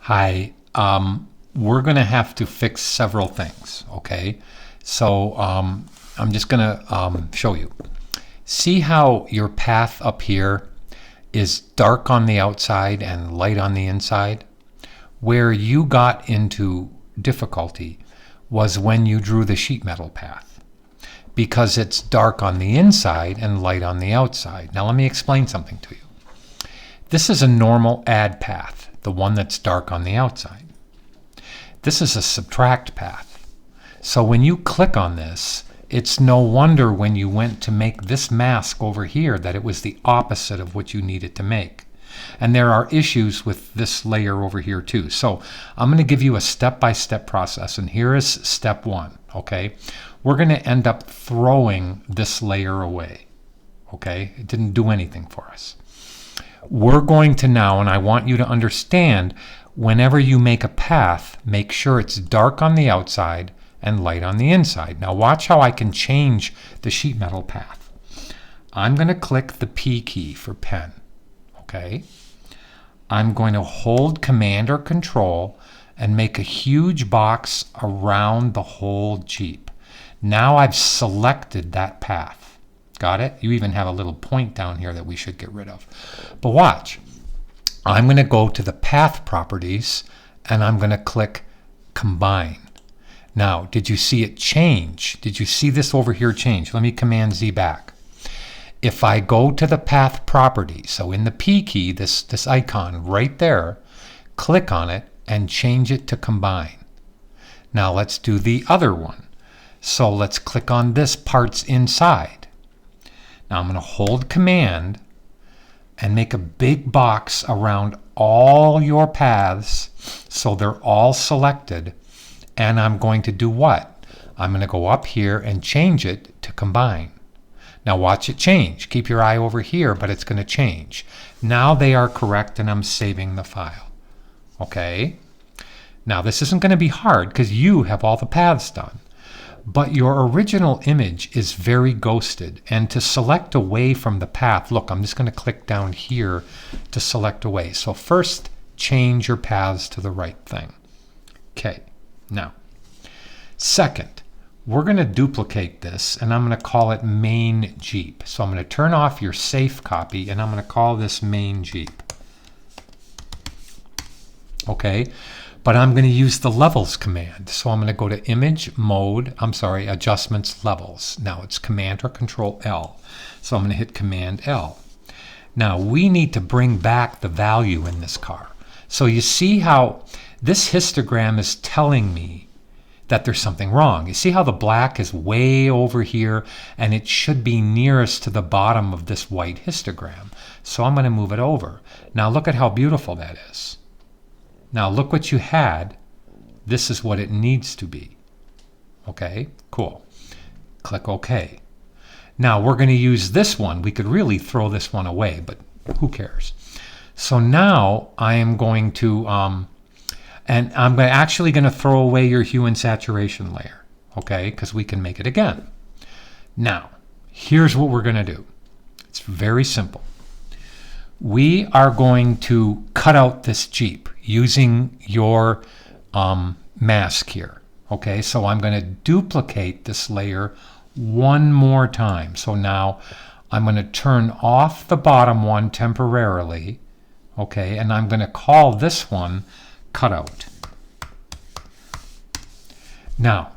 Hi, we're going to have to fix several things, okay? So I'm just going to show you. See how your path up here is dark on the outside and light on the inside? Where you got into difficulty was when you drew the sheet metal path, because it's dark on the inside and light on the outside. Now let me explain something to you. This is a normal add path, the one that's dark on the outside. This is a subtract path. So when you click on this, it's no wonder when you went to make this mask over here that it was the opposite of what you needed to make. And there are issues with this layer over here too. So I'm going to give you a step-by-step process, and here is step one, okay? We're going to end up throwing this layer away, okay? It didn't do anything for us. We're going to now, and I want you to understand, whenever you make a path, make sure it's dark on the outside and light on the inside. Now watch how I can change the sheet metal path. I'm going to click the P key for pen, okay? I'm going to hold Command or Control and make a huge box around the whole Jeep. Now I've selected that path. Got it? You even have a little point down here that we should get rid of. But watch. I'm going to go to the path properties and I'm going to click Combine. Now, did you see it change? Did you see this over here change? Let me Command Z back. If I go to the path property, so in the P key, this icon right there, click on it and change it to Combine. Now let's do the other one. So let's click on this Parts Inside. Now I'm going to hold Command and make a big box around all your paths so they're all selected. And I'm going to do what? I'm going to go up here and change it to Combine. Now watch it change. Keep your eye over here, but it's going to change. Now they are correct and I'm saving the file. Okay? Now this isn't going to be hard because you have all the paths done. But your original image is very ghosted. And to select away from the path, look, I'm just going to click down here to select away. So first, change your paths to the right thing. Okay. Now, second, we're going to duplicate this, and I'm going to call it main Jeep. So I'm going to turn off your safe copy, and I'm going to call this main Jeep. Okay, but I'm going to use the levels command. So I'm going to go to image mode, adjustments levels. Now it's Command or Control L. So I'm going to hit Command L. Now we need to bring back the value in this car. So you see how this histogram is telling me that there's something wrong. You see how the black is way over here and it should be nearest to the bottom of this white histogram. So I'm going to move it over. Now look at how beautiful that is. Now look what you had. This is what it needs to be. Okay, cool. Click OK. Now we're going to use this one. We could really throw this one away, but who cares? So now I am going to and I'm actually going to throw away your hue and saturation layer, okay, because we can make it again. Now, here's what we're going to do. It's very simple. We are going to cut out this Jeep using your mask here, okay? So I'm going to duplicate this layer one more time. So now I'm going to turn off the bottom one temporarily, okay, and I'm going to call this one Cutout. Now,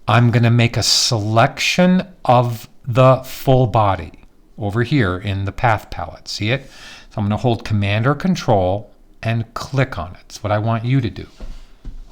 I'm going to make a selection of the full body over here in the path palette. See it? So I'm going to hold Command or Control and click on it. That's what I want you to do.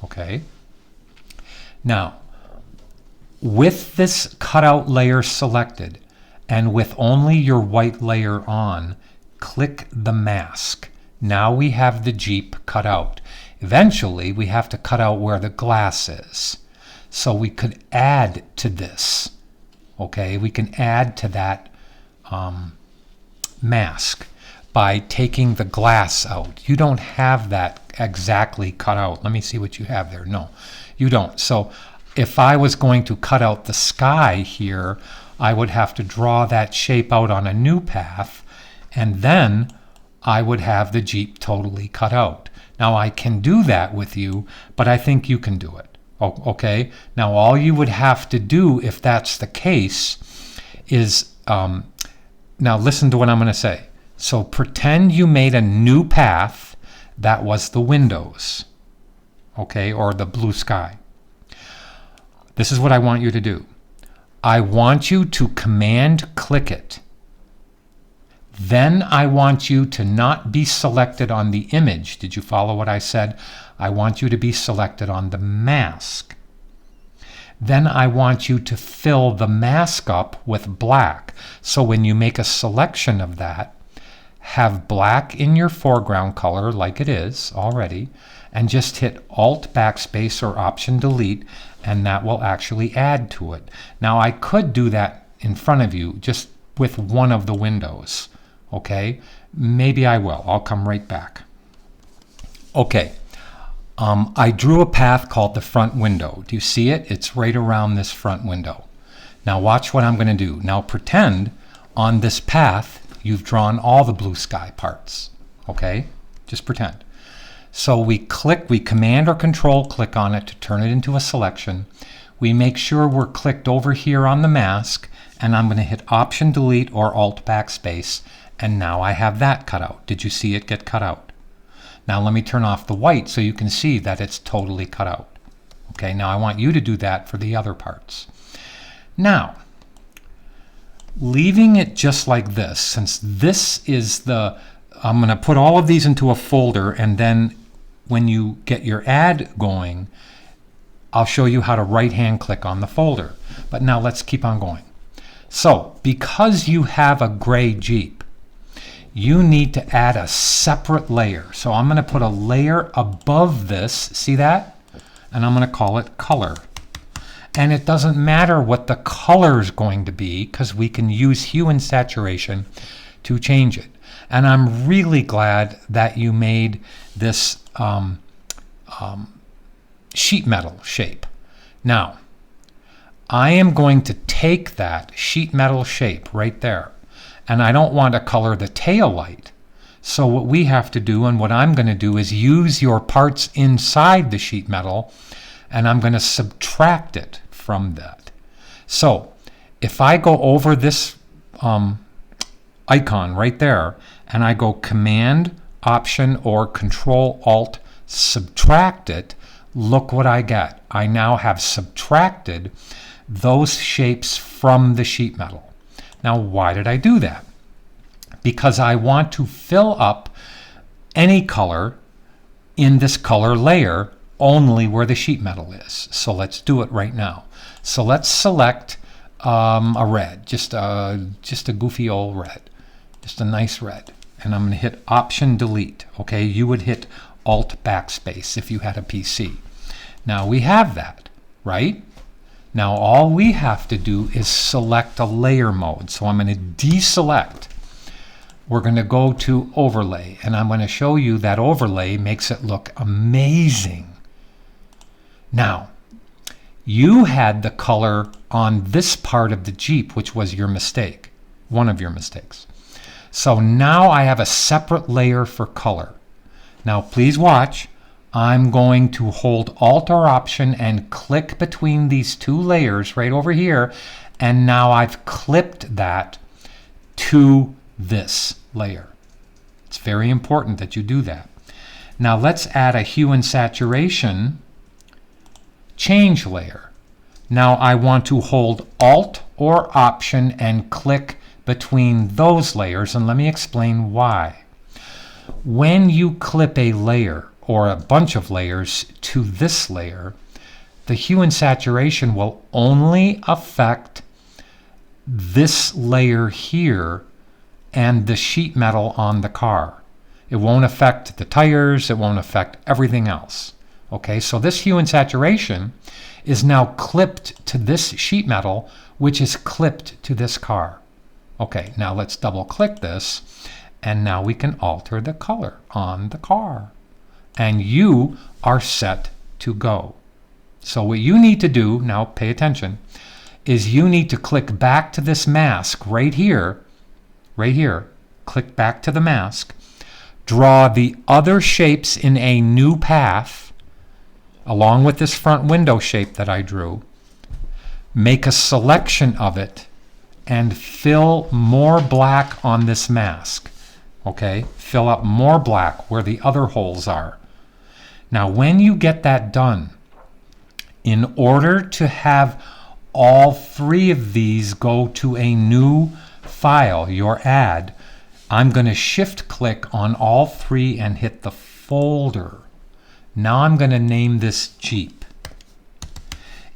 Okay? Now, with this cutout layer selected and with only your white layer on, click the mask. Now we have the Jeep cut out. Eventually, we have to cut out where the glass is. So we could add to this. Okay, we can add to that mask by taking the glass out. You don't have that exactly cut out. Let me see what you have there. No, you don't. So if I was going to cut out the sky here, I would have to draw that shape out on a new path, and then I would have the Jeep totally cut out. Now I can do that with you, but I think you can do it. Okay? Now all you would have to do if that's the case is, now listen to what I'm going to say. So pretend you made a new path that was the windows, okay, or the blue sky. This is what I want you to do. I want you to command click it. Then I want you to not be selected on the image. Did you follow what I said? I want you to be selected on the mask. Then I want you to fill the mask up with black. So when you make a selection of that, have black in your foreground color like it is already, and just hit Alt backspace or Option delete, and that will actually add to it. Now I could do that in front of you just with one of the windows. Okay, maybe I will. I'll come right back. Okay, I drew a path called the front window. Do you see it? It's right around this front window. Now watch what I'm going to do. Now pretend on this path you've drawn all the blue sky parts. Okay, just pretend. So we command or control click on it to turn it into a selection. We make sure we're clicked over here on the mask, and I'm going to hit Option delete or Alt backspace. And now I have that cut out. Did you see it get cut out? Now let me turn off the white so you can see that it's totally cut out. Okay, now I want you to do that for the other parts. Now, leaving it just like this, since this is I'm going to put all of these into a folder, and then when you get your ad going, I'll show you how to right-hand click on the folder. But now let's keep on going. So, because you have a gray Jeep, you need to add a separate layer. So I'm going to put a layer above this, see that? And I'm going to call it color. And it doesn't matter what the color is going to be, because we can use hue and saturation to change it. And I'm really glad that you made this sheet metal shape. Now, I am going to take that sheet metal shape right there, and I don't want to color the tail light. So what we have to do, and what I'm going to do, is use your parts inside the sheet metal, and I'm going to subtract it from that. So if I go over this icon right there, and I go Command, Option, or Control, Alt, subtract it, look what I get. I now have subtracted those shapes from the sheet metal. Now, why did I do that? Because I want to fill up any color in this color layer only where the sheet metal is. So let's do it right now. So let's select a red, just a goofy old red, just a nice red. And I'm going to hit Option delete. Okay, you would hit Alt backspace if you had a PC. Now we have that, right? Now all we have to do is select a layer mode. So I'm going to deselect. We're going to go to overlay, and I'm going to show you that overlay makes it look amazing. Now, you had the color on this part of the Jeep, which was your mistake, one of your mistakes. So now I have a separate layer for color. Now please watch. I'm going to hold Alt or Option and click between these two layers right over here, and now I've clipped that to this layer. It's very important that you do that. Now let's add a hue and saturation change layer. Now I want to hold Alt or Option and click between those layers, and let me explain why. When you clip a layer or a bunch of layers to this layer, the hue and saturation will only affect this layer here and the sheet metal on the car. It won't affect the tires, it won't affect everything else. Okay, so this hue and saturation is now clipped to this sheet metal, which is clipped to this car. Okay, now let's double click this, and now we can alter the color on the car. And you are set to go. So what you need to do, now pay attention, is you need to click back to this mask right here, click back to the mask, draw the other shapes in a new path, along with this front window shape that I drew, make a selection of it, and fill more black on this mask. Okay, fill up more black where the other holes are. Now, when you get that done, in order to have all three of these go to a new file, your ad, I'm going to shift click on all three and hit the folder. Now I'm going to name this Jeep.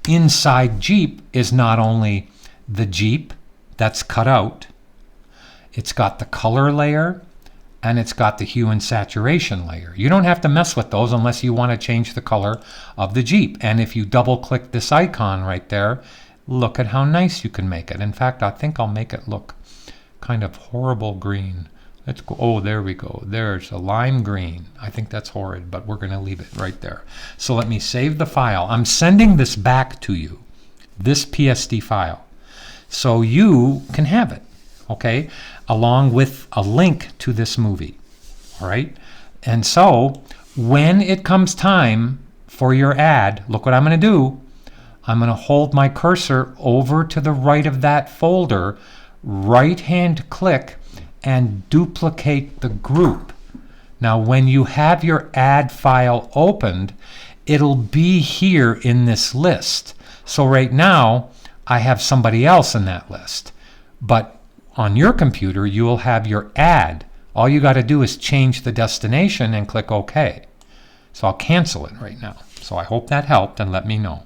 Inside Jeep is not only the Jeep that's cut out, it's got the color layer, and it's got the hue and saturation layer. You don't have to mess with those unless you want to change the color of the Jeep. And if you double click this icon right there, look at how nice you can make it. In fact, I think I'll make it look kind of horrible green. Let's go. Oh, there we go. There's a lime green. I think that's horrid, but we're going to leave it right there. So let me save the file. I'm sending this back to you, this PSD file, so you can have it. Okay, along with a link to this movie. All right, and so when it comes time for your ad, look what I'm going to do. I'm going to hold my cursor over to the right of that folder, right-hand click, and duplicate the group. Now, when you have your ad file opened, it'll be here in this list. So right now, I have somebody else in that list, but on your computer, you will have your ad. All you got to do is change the destination and click OK. So I'll cancel it right now. So I hope that helped, and let me know.